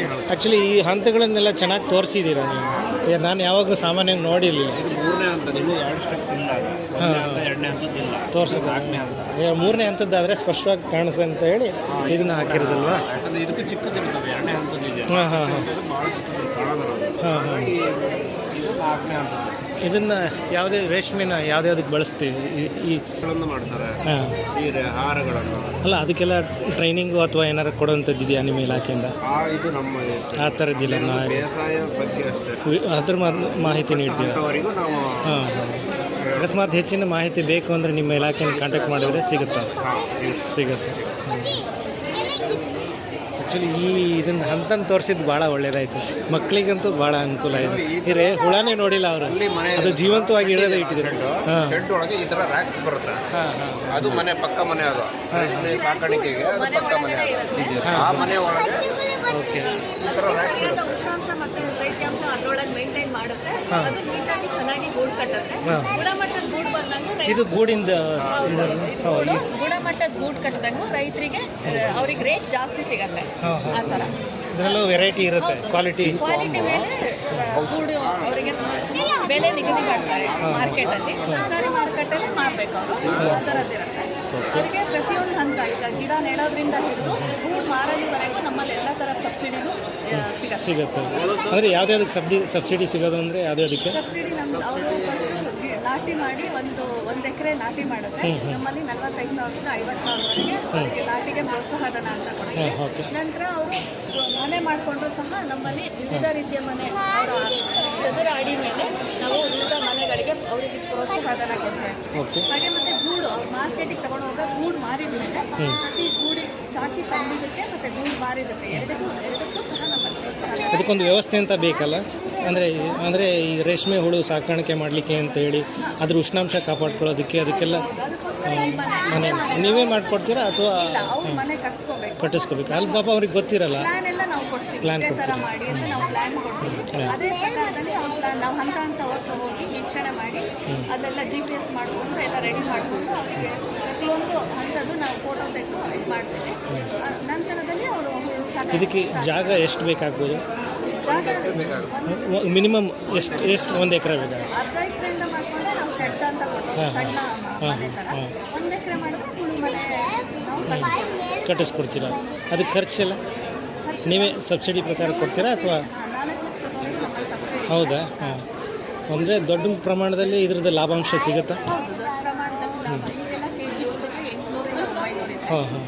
Actually ಈ ಹಂತಗಳನ್ನೆಲ್ಲ ಚೆನ್ನಾಗಿ ತೋರಿಸಿದ್ದೀರ ನೀವು. ನಾನು ಯಾವಾಗಲೂ ಸಾಮಾನ್ಯವಾಗಿ ನೋಡಿರಲಿಲ್ಲ. ಮೂರನೇ ಹಂತದಲ್ಲಿ 2 ಸ್ಟೆಪ್ ಇಲ್ಲ, ಎರಡನೇ ಹಂತದ್ದಿಲ್ಲ ತೋರಿಸೋದು. ಮೂರನೇ ಹಂತದ್ದಾದರೆ ಸ್ಪಷ್ಟವಾಗಿ ಕಾಣಿಸುತ್ತೆ ಅಂತ ಹೇಳಿ ಇದನ್ನು ಹಾಕಿರೋದಲ್ವಾ? ಯಾಕಂದರೆ ಇದಕ್ಕೆ ಚಿಕ್ಕದಿರ್ತದೆ, ಎರಡನೇ ಹಂತದಿದೆ. ಹಾಂ ಹಾಂ ಹಾಂ ಭಾಳ ಚಿಕ್ಕದು ಕಾಣೋದಿರೋದು. ಹಾಂ ಹಾಂ. ಇದು 4ನೇ ಹಂತದ್ದು. ಇದನ್ನು ಯಾವುದೇ ರೇಷ್ಮೆನ ಯಾವುದ್ಯಾವ್ದಕ್ಕೆ ಬಳಸ್ತೀವಿ? ಈ ಮಾಡ್ತಾರೆ, ಹಾಂ, ಸೀರೆ ಹಾರಗಳನ್ನು. ಅಲ್ಲ ಅದಕ್ಕೆಲ್ಲ ಟ್ರೈನಿಂಗು ಅಥವಾ ಏನಾರು ಕೊಡೋವಂಥದ್ದು ಇದೆಯಾ ನಿಮ್ಮ ಇಲಾಖೆಯಿಂದ? ಇದು ನಮ್ಮ ಆ ಥರದ್ದಿಲ್ಲ, ನಾವು ಬೇಸಾಯ ಬಗ್ಗೆ ಅಷ್ಟೇ ಅದ್ರ ಮಾಹಿತಿ ನೀಡ್ತೀವಿ. ಅವರಿಗೂ ನಾವು ಹಾಂ ಹಾಂ. ಅಕಸ್ಮಾತ್ ಹೆಚ್ಚಿನ ಮಾಹಿತಿ ಬೇಕು ಅಂದರೆ ನಿಮ್ಮ ಇಲಾಖೆಯನ್ನು ಕಾಂಟ್ಯಾಕ್ಟ್ ಮಾಡಿದರೆ ಸಿಗುತ್ತೆ. ಆ್ಯಕ್ಚುಲಿ ಇದನ್ನು ಹಂತನ್ನು ತೋರಿಸಿದ್ದು ಭಾಳ ಒಳ್ಳೇದಾಯಿತು. ಮಕ್ಕಳಿಗಂತೂ ಭಾಳ ಅನುಕೂಲ ಆಯಿತು. ಇರೇ ಹುಳನೇ ನೋಡಿಲ್ಲ ಅವರು, ಅದು ಜೀವಂತವಾಗಿ ಇಡೋದೇ ಇಟ್ಟಿದ್ರು. ಹಾಂ, ಶೆಡ್ ಒಳಗೆ ಈ ಥರ ರ್ಯಾಕ್ಸ್ ಬರುತ್ತೆ. ಅದು ಮನೆ ಪಕ್ಕ ಮನೆ, ಅದು ಸಾಕಾಣಿಕೆಗೆ ಅದು ಪಕ್ಕ ಮನೆ. ಆ ಮನೆ ಒಳಗೆ ಓಕೆ ಈ ಥರ ರ್ಯಾಕ್ಸ್ ಇರುತ್ತೆ. ಉಷ್ಣಾಂಶ ಮತ್ತು ಶೈತ್ಯಾಂಶ ಅದರೊಳಗೆ ಮೇಂಟೈನ್ ಮಾಡುತ್ತೆ. ಅದು ನೀಟಾಗಿ ಚೆನ್ನಾಗಿ ಗೂಡು ಕಟ್ಟುತ್ತೆ. ಗುಣಮಟ್ಟದ ಗೂಡು ಬಂದಂಗೆ ಇದು ಗೂಡಿಂದ ಗುಣಮಟ್ಟದ ಗೂಡು ಕಟ್ಟಿದಂಗೂ ರೈತರಿಗೆ ಅವ್ರಿಗೆ ರೇಟ್ ಜಾಸ್ತಿ ಸಿಗತ್ತೆ. ಆ ಥರ ಇದರಲ್ಲೂ ವೆರೈಟಿ ಇರುತ್ತೆ, ಕ್ವಾಲಿಟಿ ಮೇಲೆ ಗೂಡು ಅವರಿಗೆ ಬೆಲೆ ನಿಗದಿ ಮಾಡ್ತಾರೆ ಮಾರ್ಕೆಟಲ್ಲಿ. ಸರ್ಕಾರಿ ಮಾರ್ಕೆಟಲ್ಲಿ ಮಾರಬೇಕು ಅವರು. ಆ ಥರದ್ದಿರುತ್ತೆ. ಅವರಿಗೆ ಪ್ರತಿಯೊಂದು ಹಂತ, ಈಗ ಗಿಡ ನೆಡೋದ್ರಿಂದ ಹಿಡಿದು ಗೂಡು ಮಾರಲಿವರೆಗೂ ನಮ್ಮಲ್ಲಿ ಎಲ್ಲ ಥರದ ಸಬ್ಸಿಡಿನೂ ಸಿಗುತ್ತೆ. ಅಂದರೆ ಯಾವುದ್ಯಾವ್ದಕ್ಕೆ ಸಬ್ಸಿಡಿ ಸಿಗೋದು ಅಂದರೆ ಯಾವುದ್ಯಾವುದಕ್ಕೆ ಸಬ್ಸಿಡಿ? ನಮ್ದು ಅವರು ಫಸ್ಟ್ ನಾಟಿ ಮಾಡಿ ಒಂದು ಎಕರೆ ನಾಟಿ ಮಾಡಿದ್ರೆ ನಮ್ಮಲ್ಲಿ 45,000ರಿಂದ 50,000ವರೆಗೆ ಅವರಿಗೆ ನಾಟಿಗೆ ಪ್ರೋತ್ಸಾಹಧನ ಅಂತ ಕೊಡ್ತೀವಿ. ನಂತರ ಅವರು ಮನೆ ಮಾಡಿಕೊಂಡ್ರು ಸಹ ನಮ್ಮಲ್ಲಿ ವಿವಿಧ ರೀತಿಯ ಮನೆ, ಅವರ ಚದರ ಅಡಿ ಮೇಲೆ ನಾವು ವಿವಿಧ ಮನೆಗಳಿಗೆ ಅವರಿಗೆ ಪ್ರೋತ್ಸಾಹಧನ ಕೊಡ್ತೇವೆ. ಹಾಗೆ ಮತ್ತೆ ಗೂಡು ಅವ್ರು ಮಾರ್ಕೆಟಿಗೆ ತಗೊಂಡು ಹೋದಾಗ ಗೂಡು ಮಾರಿದ ಮೇಲೆ ಪ್ರತಿ ಗೂಡಿ ಚಾಕಿ ತಂದಿದ್ದಕ್ಕೆ ಮತ್ತು ಗೂಡು ಮಾರಿದ್ದಕ್ಕೆ ಎರಡಕ್ಕೂ ಸಹ ನಮ್ಮಲ್ಲಿ ಪ್ರೋತ್ಸಾಹ. ಅದಕ್ಕೊಂದು ವ್ಯವಸ್ಥೆ ಅಂತ ಬೇಕಲ್ಲ? ಅಂದರೆ ಈ ರೇಷ್ಮೆ ಹುಳು ಸಾಕಾಣಿಕೆ ಮಾಡಲಿಕ್ಕೆ ಅಂತೇಳಿ ಅದ್ರ ಉಷ್ಣಾಂಶ ಕಾಪಾಡ್ಕೊಳ್ಳೋದಕ್ಕೆ ಅದಕ್ಕೆಲ್ಲ ಮನೆ ನೀವೇ ಮಾಡಿಕೊಡ್ತೀರಾ ಅಥವಾ ಮನೆ ಕಟ್ಟಿಸ್ಕೋಬೇಕು? ಅಲ್ಲಿ ಪಾಪ ಅವ್ರಿಗೆ ಗೊತ್ತಿರಲ್ಲ. ಪ್ಲಾನ್ ಕೊಡ್ತೀವಿ ಮಾಡಿ ಅಂದರೆ ನಾವು ಪ್ಲಾನ್ ಕೊಡ್ತೀವಿ. ಅದೇ ಪ್ರಕಾರದಲ್ಲಿ ನಾವು ಹಂತ ಹಂತ ಹೋಗಿ ವೀಕ್ಷಣೆ ಮಾಡಿ ಅದೆಲ್ಲ GPS ಮಾಡಿಕೊಂಡು ಎಲ್ಲ ರೆಡಿ ಮಾಡಿಕೊಂಡು ಅವರಿಗೆ ಪ್ರತಿಯೊಂದು ಹಂತದ್ದು ನಾವು ಫೋಟೋ ತೆಗೆದು ಇದು ಮಾಡ್ತೀವಿ. ನಂತರದಲ್ಲಿ ಅವರು ಇದಕ್ಕೆ ಜಾಗ ಎಷ್ಟು ಬೇಕಾಗ್ಬೋದು? ಜಾಗ ಮಿನಿಮಮ್ ಎಷ್ಟು 1 ಎಕರೆ ಬೇಕಾಗುತ್ತೆ? ಅರ್ಧ ಎಕರೆಯಿಂದ ಮಾಡಿಕೊಂಡ್ರೆ ನಾವು ಶೆಡ್ ಅಂತ ಕೊಡ್ತೀವಿ, ಸಣ್ಣ ಮನೆ ಥರ. 1 ಎಕರೆ ಮಾಡಿದ್ರೆ ಹುಳು ಮನೆ ನಾವು ಕಟ್ಟಿಸ್ಕೊಡ್ತೀರಾ? ಅದಕ್ಕೆ ಖರ್ಚೆಲ್ಲ ನೀವೇ ಸಬ್ಸಿಡಿ ಪ್ರಕಾರ ಕೊಡ್ತೀರಾ ಅಥವಾ? 4 ಲಕ್ಷದವರೆಗೆ ನಮ್ಮಲ್ಲಿ ಸಬ್ಸಿಡಿ. ಹೌದಾ? ಹಾಂ. ಅಂದರೆ ದೊಡ್ಡ ಪ್ರಮಾಣದಲ್ಲಿ ಇದ್ರದ್ದು ಲಾಭಾಂಶ ಸಿಗುತ್ತಾ? ಹೌದು, ದೊಡ್ಡ ಪ್ರಮಾಣದಲ್ಲಿ ಲಾಭ. ಈಗೆಲ್ಲ ಕೆಜಿ 800ರಿಂದ 900 ಇದೆ. ಹಾಂ ಹಾಂ.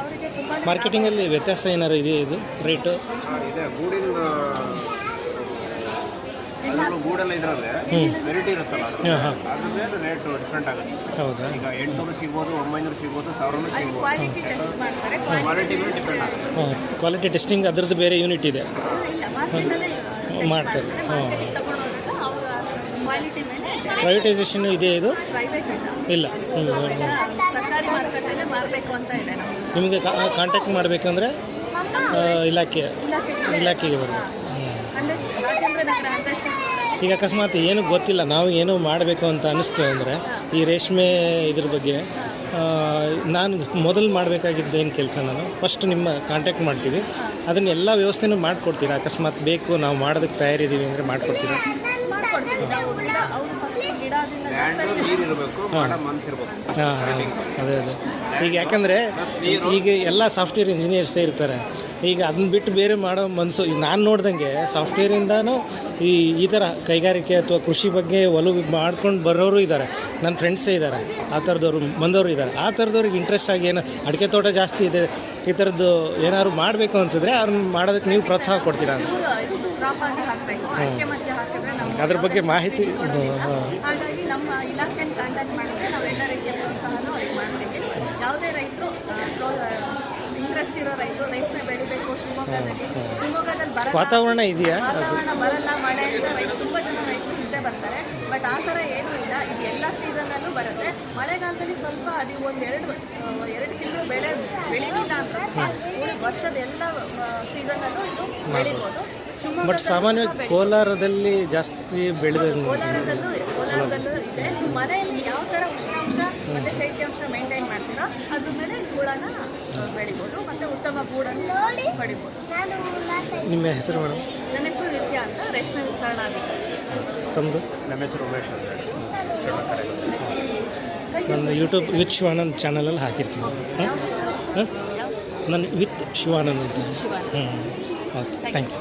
ಅವರಿಗೆ ತುಂಬ ಮಾರ್ಕೆಟಿಂಗಲ್ಲಿ ವ್ಯತ್ಯಾಸ ಏನಾರು ಇದೆಯಾ? ಇದು ರೇಟು ಇದೆ. ಗೂಡೆಲ್ಲ ಇದರಲ್ಲಿ ವೆರೈಟಿ ಇರುತ್ತಲ್ಲ, ಅದ್ರ ಮೇಲೆ ರೇಟ್ ಡಿಫ್ರೆಂಟ್ ಆಗುತ್ತೆ. ಹೌದಾ? ಈಗ 800 ಸಿಗ್ಬೋದು, 900 ಸಿಗ್ಬೋದು, 1000 ಸಿಗ್ಬೋದು. ಕ್ವಾಲಿಟಿ ಟೆಸ್ಟ್ ಮಾಡ್ತಾರೆ. ಕ್ವಾಲಿಟಿ ಮೇಲೆ ಡಿಪೆಂಡ್ ಆಗುತ್ತೆ. ಹಾಂ, ಕ್ವಾಲಿಟಿ ಟೆಸ್ಟಿಂಗ್ ಅದರದ್ದು ಬೇರೆ ಯೂನಿಟ್ ಇದೆ, ಇಲ್ಲ ಮಾರ್ಕೆಟಲ್ಲೇ ಮಾಡ್ತಾರೆ. ಹಾಂ, ಮಾರ್ಕೆಟಿಗೆ ತಗೊಂಡೋದಾಗ ಅವರ ಕ್ವಾಲಿಟಿ ಮೇಲೆ. ಪ್ರೈವೇಟೈಸೇಷನ್ ಇದೆ ಇದು? ಪ್ರೈವೇಟ್ ಇಲ್ಲ. ಸರ್ಕಾರಿ ಮಾರುಕಟ್ಟೆಲ್ಲೇ ಮಾರಬೇಕು ಅಂತ ಇದೆ. ನಿಮಗೆ ಕಾಂಟ್ಯಾಕ್ಟ್ ಮಾಡಬೇಕಂದ್ರೆ ಇಲಾಖೆಗೆ ಬರಬೇಕು. ರಾಜೇಂದ್ರ ನಗರ ಅಂತ. ಈಗ ಅಕಸ್ಮಾತ್ ಏನೂ ಗೊತ್ತಿಲ್ಲ, ನಾವು ಏನೋ ಮಾಡಬೇಕು ಅಂತ ಅನ್ನಿಸ್ತು ಅಂದರೆ ಈ ರೇಷ್ಮೆ ಇದ್ರ ಬಗ್ಗೆ ನಾನು ಮೊದಲು ಮಾಡಬೇಕಾಗಿದ್ದೇನು ಕೆಲಸ? ನಾನು ಫಸ್ಟ್ ನಿಮ್ಮ ಕಾಂಟ್ಯಾಕ್ಟ್ ಮಾಡ್ತೀವಿ, ಅದನ್ನೆಲ್ಲ ವ್ಯವಸ್ಥೆನೂ ಮಾಡಿಕೊಡ್ತೀರಾ? ಅಕಸ್ಮಾತ್ ಬೇಕು ನಾವು ಮಾಡೋದಕ್ಕೆ ತಯಾರಿದ್ದೀವಿ ಅಂದರೆ ಮಾಡಿಕೊಡ್ತೀರಾ? ಹಾಂ ಹಾಂ, ಅದೇ ಅದೇ. ಈಗ ಯಾಕಂದರೆ ಈಗ ಎಲ್ಲ ಸಾಫ್ಟ್ವೇರ್ ಇಂಜಿನಿಯರ್ಸೇ ಇರ್ತಾರೆ. ಈಗ ಅದನ್ನ ಬಿಟ್ಟು ಬೇರೆ ಮಾಡೋ ಮನಸ್ಸು ಈಗ ನಾನು ನೋಡ್ದಂಗೆ ಸಾಫ್ಟ್ವೇರಿಂದನೂ ಈ ಥರ ಕೈಗಾರಿಕೆ ಅಥವಾ ಕೃಷಿ ಬಗ್ಗೆ ಒಲವು ಮಾಡ್ಕೊಂಡು ಬರೋರು ಇದ್ದಾರೆ. ನನ್ನ ಫ್ರೆಂಡ್ಸೇ ಇದ್ದಾರೆ, ಆ ಥರದವ್ರು ಬಂದವರು ಇದ್ದಾರೆ. ಆ ಥರದವ್ರಿಗೆ ಇಂಟ್ರೆಸ್ಟ್ ಆಗಿ ಏನು ಅಡಿಕೆ ತೋಟ ಜಾಸ್ತಿ ಇದೆ, ಈ ಥರದ್ದು ಏನಾದ್ರು ಮಾಡಬೇಕು ಅನಿಸಿದ್ರೆ ಅವ್ರನ್ನ ಮಾಡೋದಕ್ಕೆ ನೀವು ಪ್ರೋತ್ಸಾಹ ಕೊಡ್ತೀರಾ? ಅದ್ರ ಬಗ್ಗೆ ಮಾಹಿತಿ ಹಾಗಾಗಿ ನಮ್ಮ ಇಲಾಖೆ ಕಾಂಟ್ಯಾಕ್ಟ್ ಮಾಡಿದ್ರೆ ನಾವು ಎಲ್ಲ ರೀತಿಯ ಪ್ರೋತ್ಸಾಹನೂ ಅವ್ರಿಗೆ ಮಾಡ್ತೀವಿ. ಯಾವುದೇ ರೈತರು ಇಂಟ್ರೆಸ್ಟ್ ಇರೋ ರೈತರು ರೇಷ್ಮೆ ಬೆಳಿಬೇಕು ಶಿವಮೊಗ್ಗದಲ್ಲಿ ವಾತಾವರಣ ಇದೆಯಾ? ವಾತಾವರಣ ಬರಲ್ಲ, ಮಳೆ ಅಂತ ರೈತರು ತುಂಬ ಜನ ರೈತರು ಹಿಂದೆ ಬರ್ತಾರೆ. ಬಟ್ ಆ ಥರ ಏನೂ ಇಲ್ಲ. ಇದು ಎಲ್ಲ ಸೀಸನ್ನಲ್ಲೂ ಬರುತ್ತೆ. ಮಳೆಗಾಲದಲ್ಲಿ ಸ್ವಲ್ಪ ಅದು ಎರಡು ತಿಂಗಳು ಬೆಳೀಲಿಲ್ಲ ಅಂತ ವರ್ಷದ ಎಲ್ಲ ಸೀಸನ್ನಲ್ಲೂ ಇದು ಬೆಳಿಬೋದು. ಬಟ್ ಸಾಮಾನ್ಯವಾಗಿ ಕೋಲಾರದಲ್ಲಿ ಜಾಸ್ತಿ ಬೆಳೆದ ಕೋಲಾರದಲ್ಲೂ ಇದೆ. ನಿಮ್ಮ ಮನೆಯಲ್ಲಿ ಯಾವ ಥರ ಉಷ್ಣಾಂಶ ಮತ್ತು ಶೈತ್ಯಾಂಶ ಮೇಂಟೈನ್ ಮಾಡ್ತೀರಾ ಅದ್ರ ಮೇಲೆ ಹುಳನ ಬೆಳಿಬೋದು ಮತ್ತು ಉತ್ತಮ ಗೂಡನ್ನು ಪಡಿಬೋದು. ನಿಮ್ಮ ಹೆಸರು ಮೇಡಮ್? ನನ್ನ ಹೆಸರು ನಿತ್ಯ ಅಂತ, ರೇಷ್ಮೆ ವಿಸ್ತರಣಾಧಿಕಾರಿ. ತಮ್ಮದು? ನಮ್ಮ ಹೆಸರು ಉಮೇಶ್ ಅಂತ ನನ್ನ ಯೂಟ್ಯೂಬ್ ವಿತ್ ಶಿವಾನಂದ್ ಚಾನಲಲ್ಲಿ ಹಾಕಿರ್ತೀನಿ. ಹಾಂ ಹಾಂ, ನನ್ನ ವಿತ್ ಶಿವಾನಂದ್ ಅಂತ. Okay, thank you.